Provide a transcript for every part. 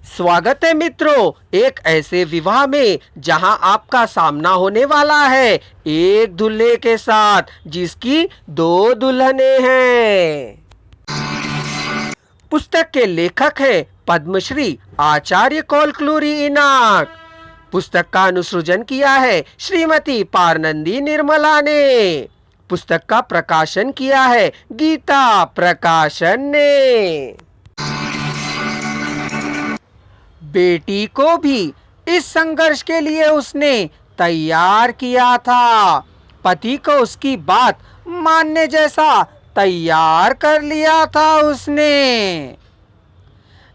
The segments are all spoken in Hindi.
स्वागत है मित्रों, एक ऐसे विवाह में जहां आपका सामना होने वाला है एक दूल्हे के साथ जिसकी दो दुल्हनें हैं। पुस्तक के लेखक है पद्मश्री आचार्य कौलक्लूरी इनाक। पुस्तक का अनुसृजन किया है श्रीमती पारनंदी निर्मला ने। पुस्तक का प्रकाशन किया है गीता प्रकाशन ने। बेटी को भी इस संघर्ष के लिए उसने तैयार किया था। पति को उसकी बात मानने जैसा तैयार कर लिया था उसने।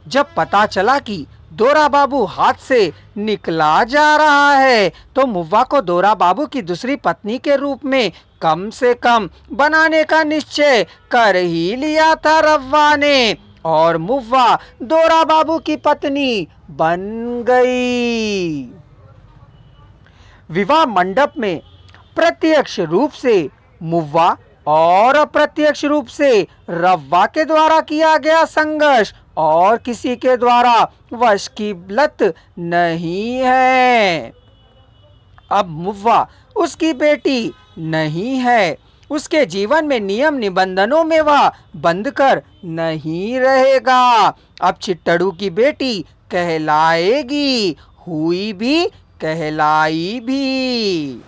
जब पता चला कि दोरा बाबू हाथ से निकला जा रहा है तो मुव्वा को दोरा बाबू की दूसरी पत्नी के रूप में कम से कम बनाने का निश्चय कर ही लिया था रव्वा ने, और मुव्वा दोरा बाबू की पत्नी बन गई। विवाह मंडप में प्रत्यक्ष रूप से मुव्वा और अप्रत्यक्ष रूप से रव्वा के द्वारा किया गया संघर्ष और किसी के द्वारा वश की लत नहीं है। अब मुव्वा उसकी बेटी नहीं है। उसके जीवन में नियम निबंधनों में वह बंद कर नहीं रहेगा। अब चिट्टड़ू की बेटी कहलाएगी, हुई भी कहलाई भी।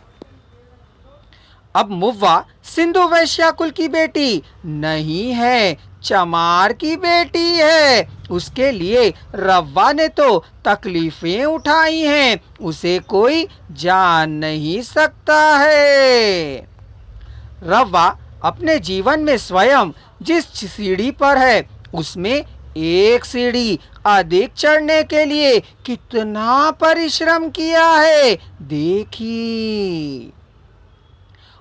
अब मुव्वा सिंधु वैश्या कुल की बेटी नहीं है, चमार की बेटी है। उसके लिए रव्वा ने तो तकलीफें उठाई हैं, उसे कोई जान नहीं सकता है। रव्वा अपने जीवन में स्वयं जिस सीढ़ी पर है उसमें एक सीढ़ी अधिक चढ़ने के लिए कितना परिश्रम किया है देखी।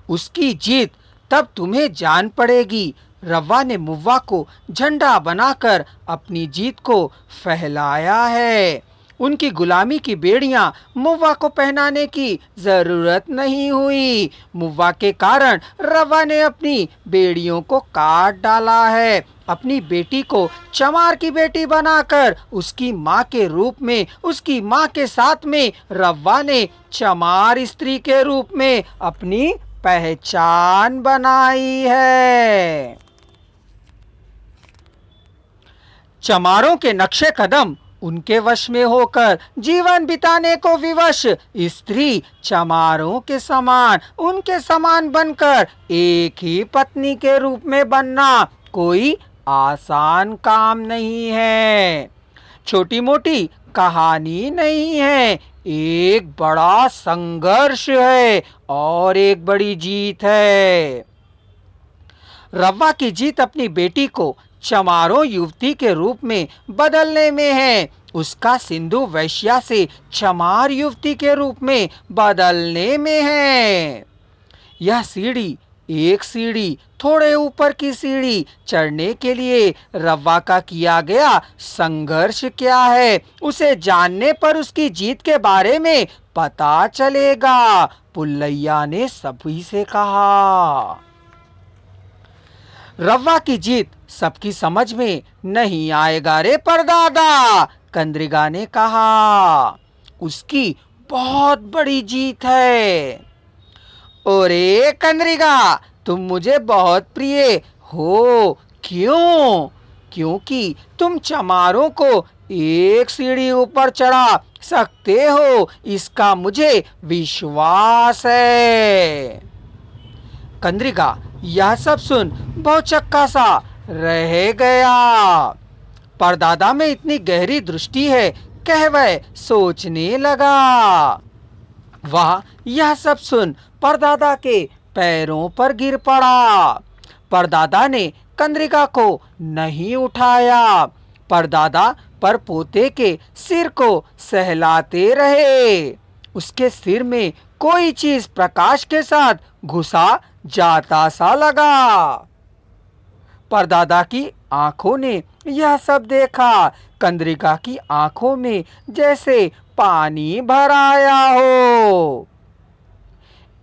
उसकी जीत तब तुम्हें जान पड़ेगी। रव्वा ने मुव्वा को झंडा बनाकर अपनी जीत को फहलाया है। उनकी गुलामी की बेड़ियां मुव्वा को पहनाने की जरूरत नहीं हुई। मुव्वा के कारण रव्वा ने अपनी बेड़ियों को काट डाला है। अपनी बेटी को चमार की बेटी बनाकर उसकी माँ के रूप में, उसकी माँ के साथ में रव्वा ने चमार स्त्री के रूप में अपनी पहचान बनाई है। चमारों के नक्शे कदम उनके वश में होकर जीवन बिताने को विवश स्त्री चमारों के समान, उनके समान बनकर एक ही पत्नी के रूप में बनना कोई आसान काम नहीं है, छोटी मोटी कहानी नहीं है, एक बड़ा संघर्ष है और एक बड़ी जीत है। रव्वा की जीत अपनी बेटी को चमारों युवती के रूप में बदलने में है, उसका सिंधु वैश्या से चमार युवती के रूप में बदलने में है। यह सीढ़ी, एक सीढ़ी, थोड़े ऊपर की सीढ़ी चढ़ने के लिए रव्वा का किया गया संघर्ष क्या है, उसे जानने पर उसकी जीत के बारे में पता चलेगा। पुल्लैया ने सभी से कहा। रव्वा की जीत सबकी समझ में नहीं आएगा रे परदादा, कंद्रिगा ने कहा। उसकी बहुत बड़ी जीत है। ओरे कंद्रिगा, तुम मुझे बहुत प्रिय हो। क्यों? क्योंकि तुम चमारों को एक सीढ़ी ऊपर चढ़ा सकते हो, इसका मुझे विश्वास है। कंद्रिगा यह सब सुन भौचक्का सा रह गया। परदादा में इतनी गहरी दृष्टि है, कह वह सोचने लगा। वह यह सब सुन परदादा के पैरों पर गिर पड़ा। परदादा ने कंद्रिका को नहीं उठाया। परदादा पर पोते के सिर को सहलाते रहे। उसके सिर में कोई चीज प्रकाश के साथ घुसा जाता सा लगा। परदादा की आंखों ने यह सब देखा। कंद्रिका की आंखों में जैसे पानी भर आया हो।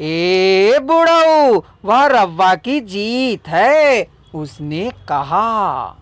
ए बुढ़ऊ, वह रव्वा की जीत है, उसने कहा।